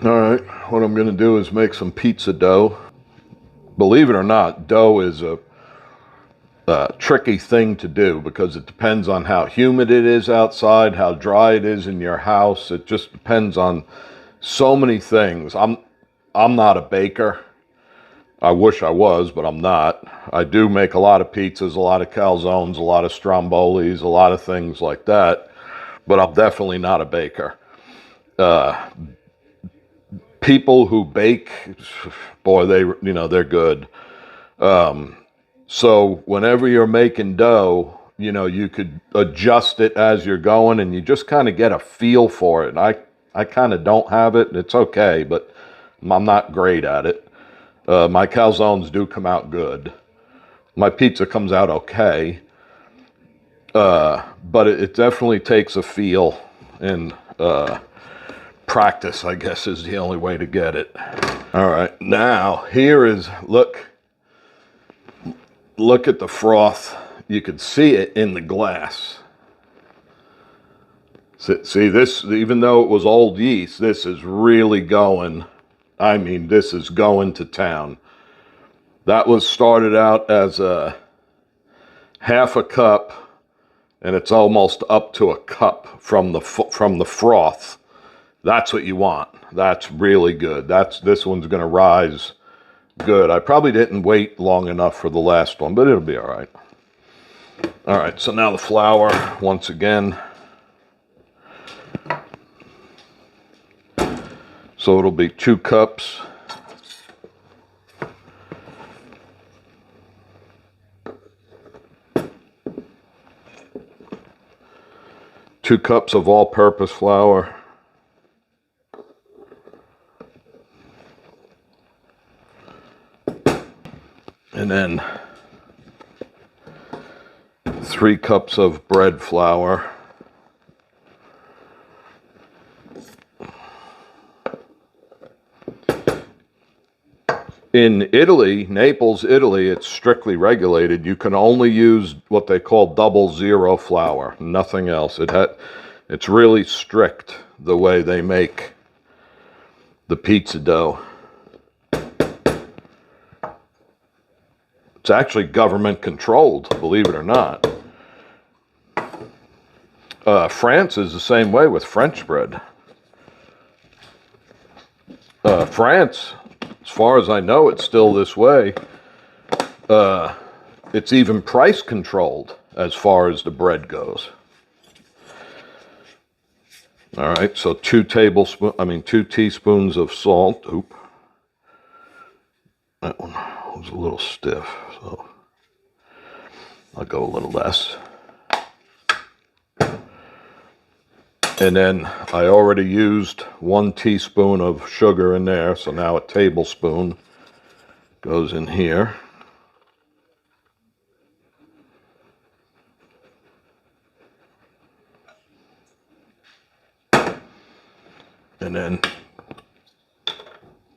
All right, what I'm going to do is make some pizza dough. Believe it or not, dough is a tricky thing to do because it depends on how humid it is outside, how dry it is in your house. It just depends on so many things. I'm not a baker. I wish I was, but I'm not. I do make a lot of pizzas, a lot of calzones, a lot of strombolis, a lot of things like that, but I'm definitely not a baker. People who bake, boy, they're good. So whenever you're making dough, you could adjust it as you're going, and you just kind of get a feel for it. And I kind of don't have it. It's okay, but I'm not great at it. My calzones do come out good. My pizza comes out okay, but it definitely takes a feel, and practice, I guess, is the only way to get it. All right, now here is, look at the froth. You could see it in the glass. See this, even though it was old yeast, this is really going, I mean, this is going to town. That was started out as a half a cup, and it's almost up to a cup from the froth. That's what you want. That's really good. This one's going to rise good. I probably didn't wait long enough for the last one, but it'll be all right. All right, so now the flour, once again. So it'll be 2 cups. Two cups of all-purpose flour. And then 3 cups of bread flour. In Italy, Naples, Italy, it's strictly regulated. You can only use what they call 00 flour, nothing else. It's really strict the way they make the pizza dough. It's actually government controlled, believe it or not. France is the same way with French bread. France, as far as I know, it's still this way. It's even price controlled as far as the bread goes. All right, so 2 teaspoons of salt. Oop. That one was a little stiff, so I'll go a little less. And then I already used 1 teaspoon of sugar in there, so now a tablespoon goes in here. And then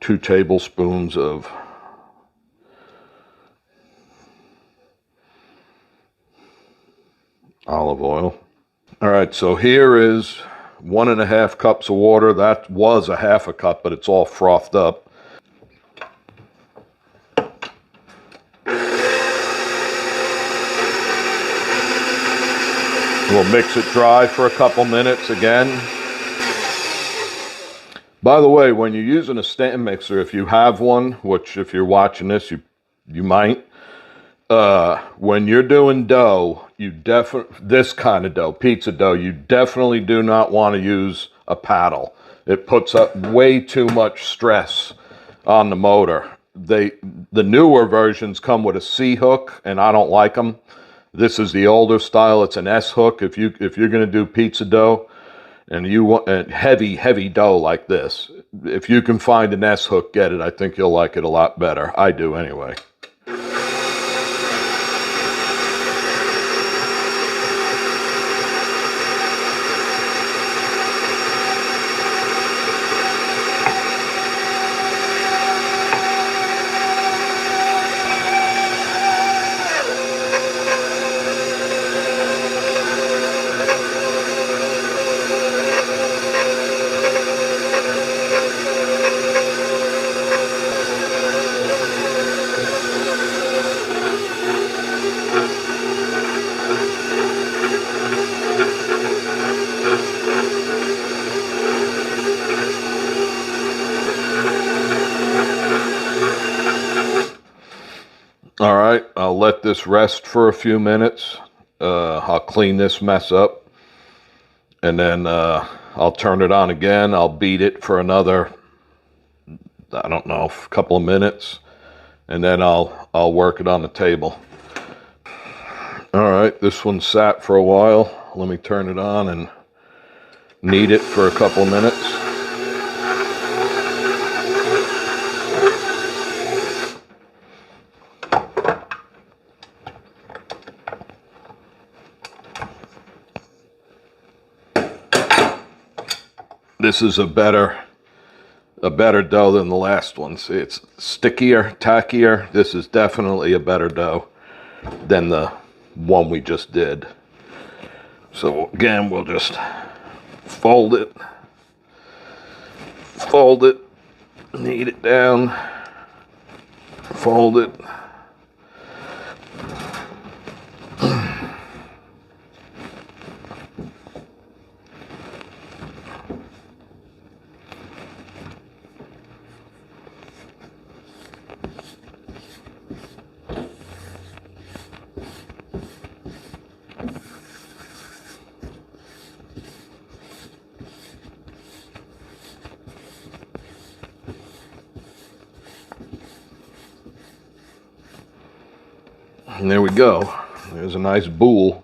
2 tablespoons of olive oil. All right, so here is 1.5 cups of water. That was a half a cup, but it's all frothed up. We'll mix it dry for a couple minutes again. By the way, when you're using a stand mixer, if you have one, which if you're watching this, you might, when you're doing dough, this kind of dough, pizza dough, you definitely do not want to use a paddle. It puts up way too much stress on the motor. The newer versions come with a C hook, and I don't like them. This is the older style. It's an S hook. If you're going to do pizza dough and you want a heavy dough like this, if you can find an S hook, get it. I think you'll like it a lot better. I do anyway. let this rest for a few minutes. I'll clean this mess up, and then I'll turn it on again. I'll beat it for another, I don't know, a couple of minutes, and then I'll work it on the table. All right, this one sat for a while. Let me turn it on and knead it for a couple of minutes. This is a better dough than the last one. See, it's stickier, tackier. This is definitely a better dough than the one we just did. So again, we'll just fold it, knead it down, fold it. And there we go. There's a nice boule.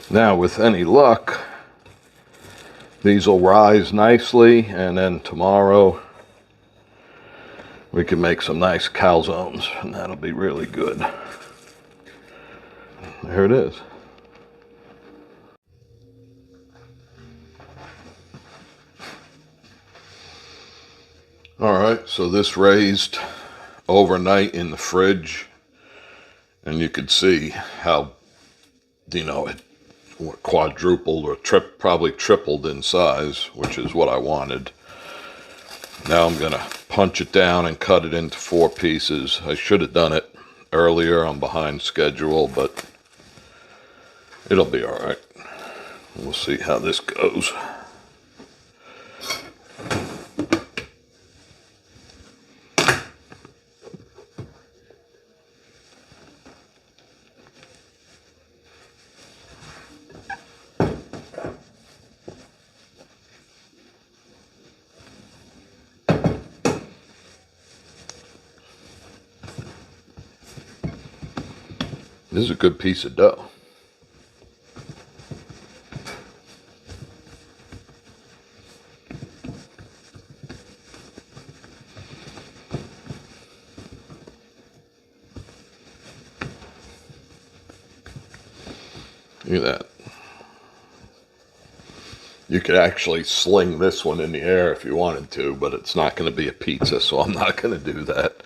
Now, with any luck, these will rise nicely, and then tomorrow we can make some nice calzones, and that'll be really good. There it is. All right, so this raised overnight in the fridge, and you could see how, you know, it quadrupled or probably tripled in size, which is what I wanted. Now I'm gonna punch it down and cut it into 4 pieces. I should have done it earlier. I'm behind schedule, but it'll be all right. We'll see how this goes. This is a good piece of dough. Look at that. You could actually sling this one in the air if you wanted to, but it's not going to be a pizza, so I'm not going to do that.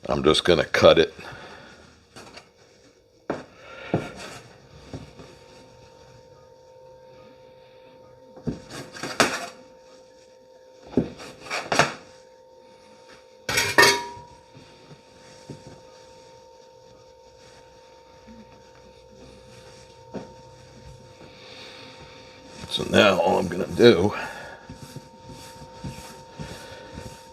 I'm just going to cut it. So now all I'm going to do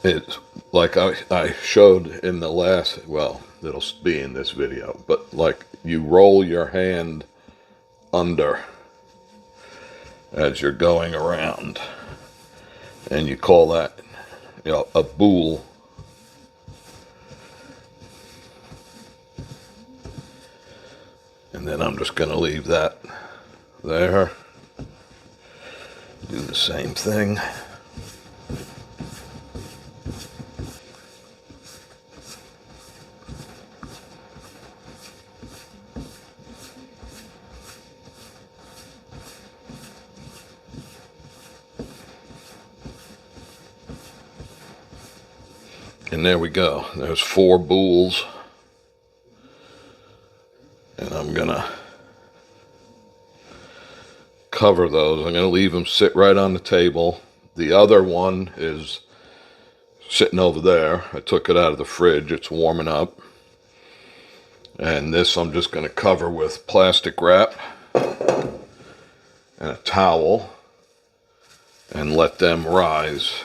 is, like I showed in the last, well, it'll be in this video, but like you roll your hand under as you're going around, and you call that, you know, a boule. And then I'm just going to leave that there. Do the same thing. And there we go. There's 4 boules. And I'm gonna cover those. I'm going to leave them sit right on the table. The other one is sitting over there. I took it out of the fridge. It's warming up. And this I'm just going to cover with plastic wrap and a towel. and let them rise.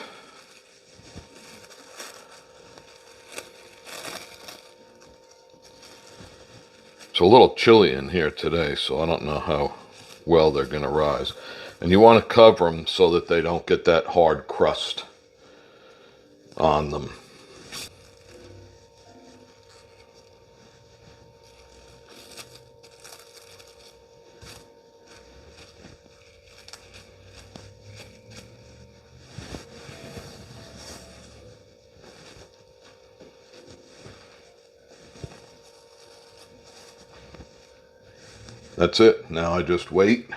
It's a little chilly in here today, so I don't know how well they're going to rise. And you want to cover them so that they don't get that hard crust on them. That's it. Now I just wait.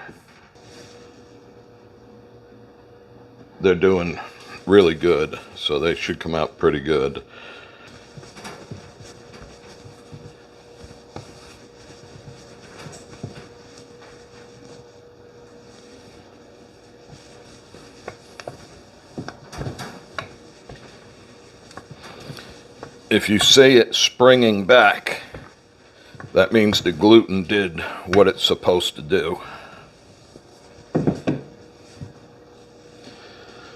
They're doing really good, so they should come out pretty good. If you see it springing back, that means the gluten did what it's supposed to do.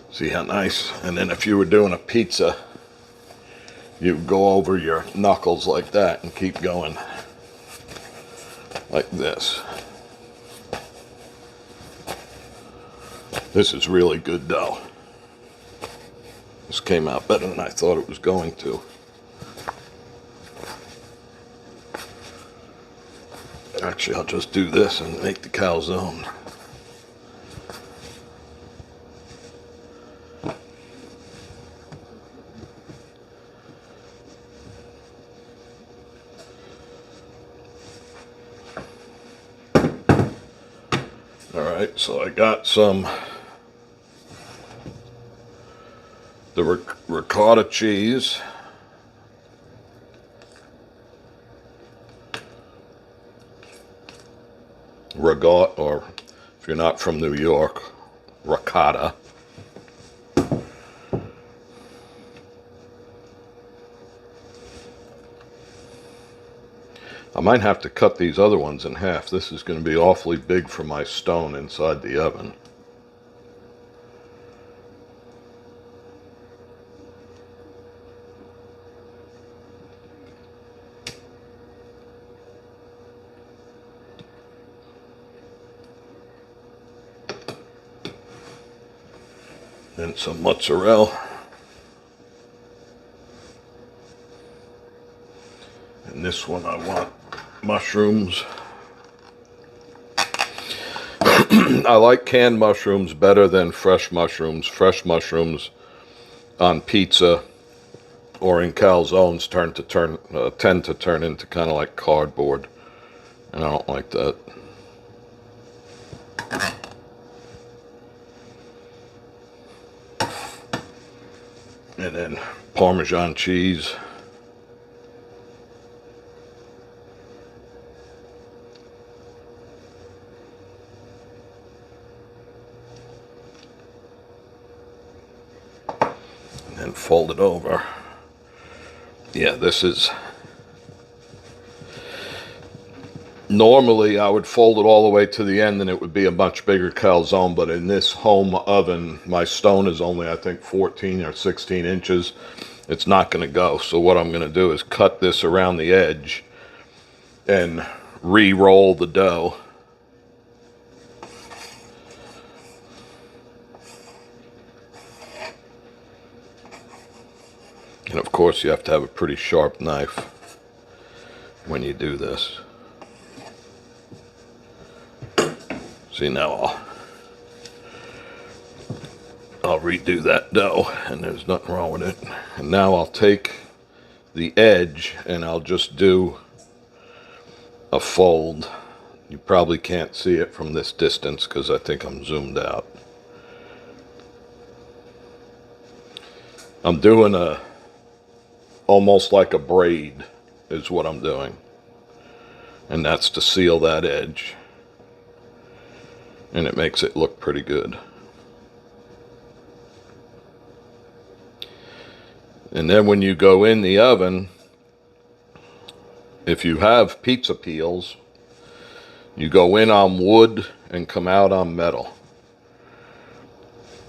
See how nice? And then if you were doing a pizza, you go over your knuckles like that and keep going like this. This is really good dough. This came out better than I thought it was going to. Actually, I'll just do this and make the calzone. Alright, so I got the ricotta cheese. Regot, or if you're not from New York, ricotta. I might have to cut these other ones in half. This is going to be awfully big for my stone inside the oven. And some mozzarella. And this one I want mushrooms. I like canned mushrooms better than fresh mushrooms. Fresh mushrooms on pizza or in calzones tend to turn into kind of like cardboard. And I don't like that. And then Parmesan cheese. And then fold it over. Yeah, this is... Normally I would fold it all the way to the end and it would be a much bigger calzone, but in this home oven, my stone is only, I think, 14 or 16 inches. It's not going to go. So what I'm going to do is cut this around the edge and re-roll the dough. And of course you have to have a pretty sharp knife when you do this. See, now I'll redo that dough, and there's nothing wrong with it. And now I'll take the edge and I'll just do a fold. You probably can't see it from this distance because I think I'm zoomed out. I'm doing almost like a braid is what I'm doing. And that's to seal that edge. And it makes it look pretty good. And then when you go in the oven, if you have pizza peels, you go in on wood and come out on metal.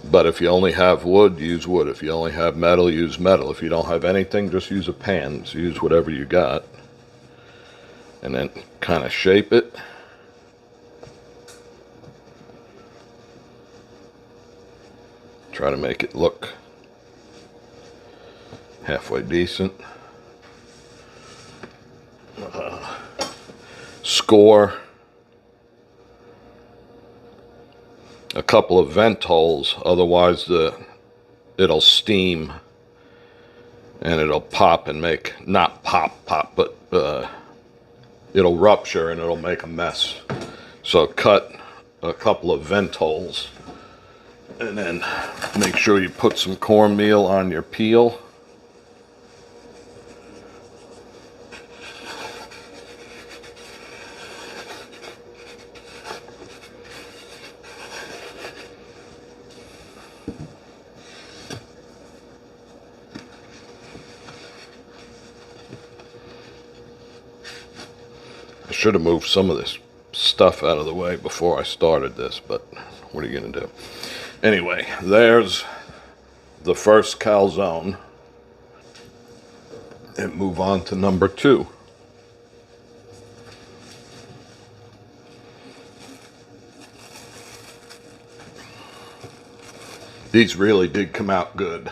But if you only have wood, use wood. If you only have metal, use metal. If you don't have anything, just use a pan. So use whatever you got. And then kind of shape it. Try to make it look halfway decent. Score a couple of vent holes, otherwise it'll steam and it'll pop and make, not pop, but it'll rupture and it'll make a mess. So cut a couple of vent holes and then make sure you put some cornmeal on your peel. I should have moved some of this stuff out of the way before I started this, but what are you going to do? Anyway, there's the first calzone. And move on to number 2. These really did come out good.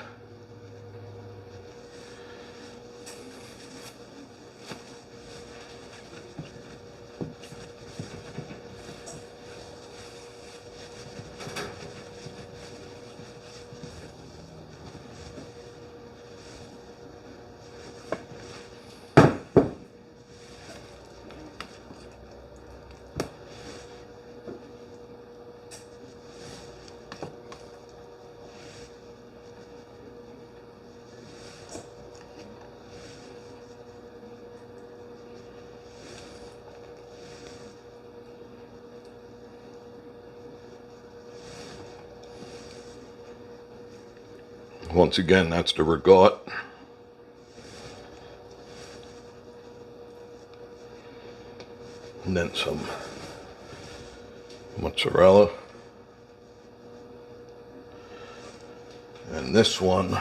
Once again, that's the Regot. And then some mozzarella. And this one,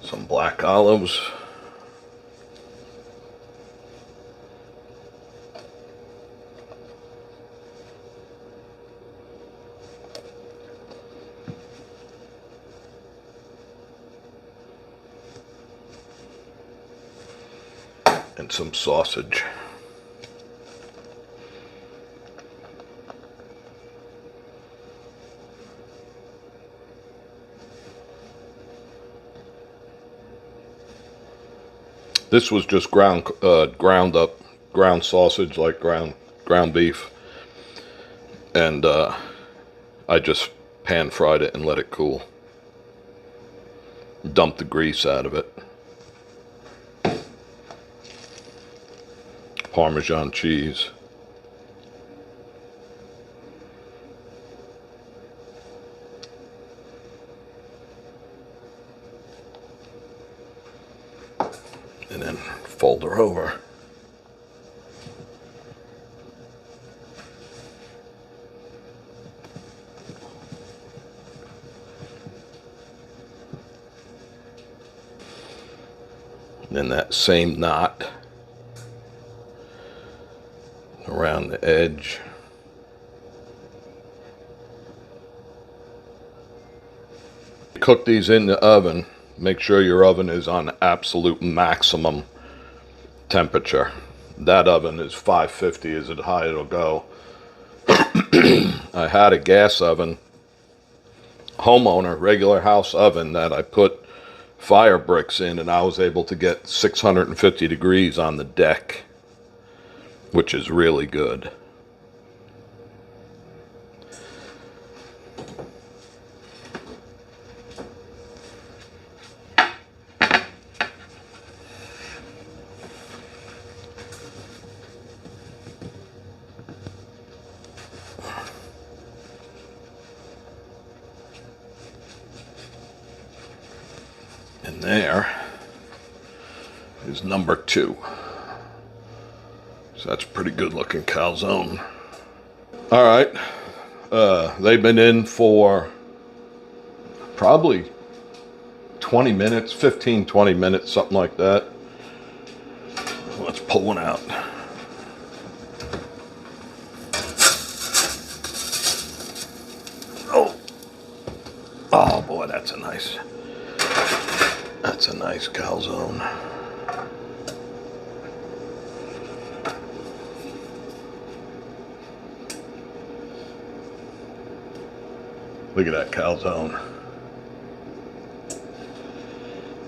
some black olives. And some sausage. This was just ground sausage, like ground beef, and I just pan fried it and let it cool. Dump the grease out of it. Parmesan cheese. And then fold her over. And then that same knot around the edge. Cook these in the oven. Make sure your oven is on absolute maximum temperature. That oven is 550 is as high it'll go. I had a gas oven, homeowner, regular house oven that I put fire bricks in, and I was able to get 650 degrees on the deck, which is really good. And there is number 2. So that's a pretty good looking calzone. All right, They've been in for probably 20 minutes, 15, 20 minutes, something like that. Let's pull one out. Oh boy, that's a nice calzone. Look at that calzone.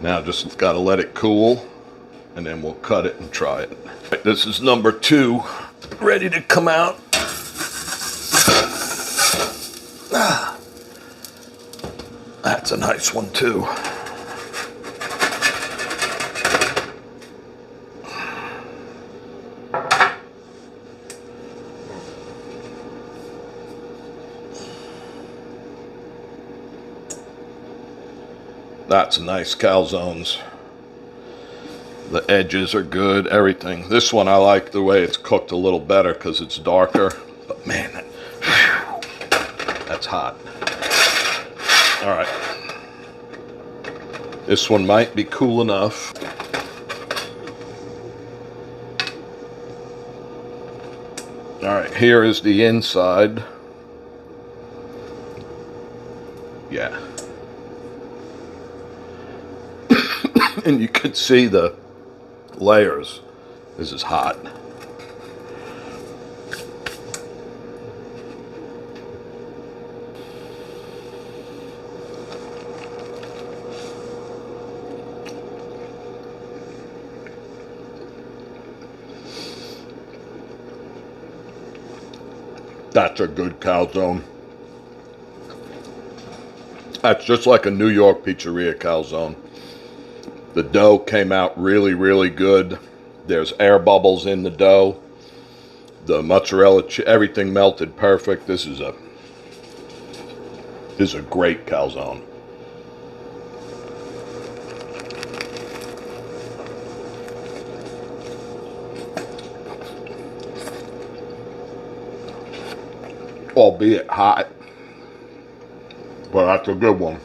Now just gotta let it cool, and then we'll cut it and try it. This is number 2, ready to come out. That's a nice one too. That's nice calzones. The edges are good, everything. This one I like the way it's cooked a little better because it's darker. But man, that's hot. All right. This one might be cool enough. All right, here is the inside. Yeah. And you can see the layers. This is hot. That's a good calzone. That's just like a New York Pizzeria calzone. The dough came out really, really good. There's air bubbles in the dough. The mozzarella, everything melted perfect. This is a great calzone. Albeit hot, but that's a good one.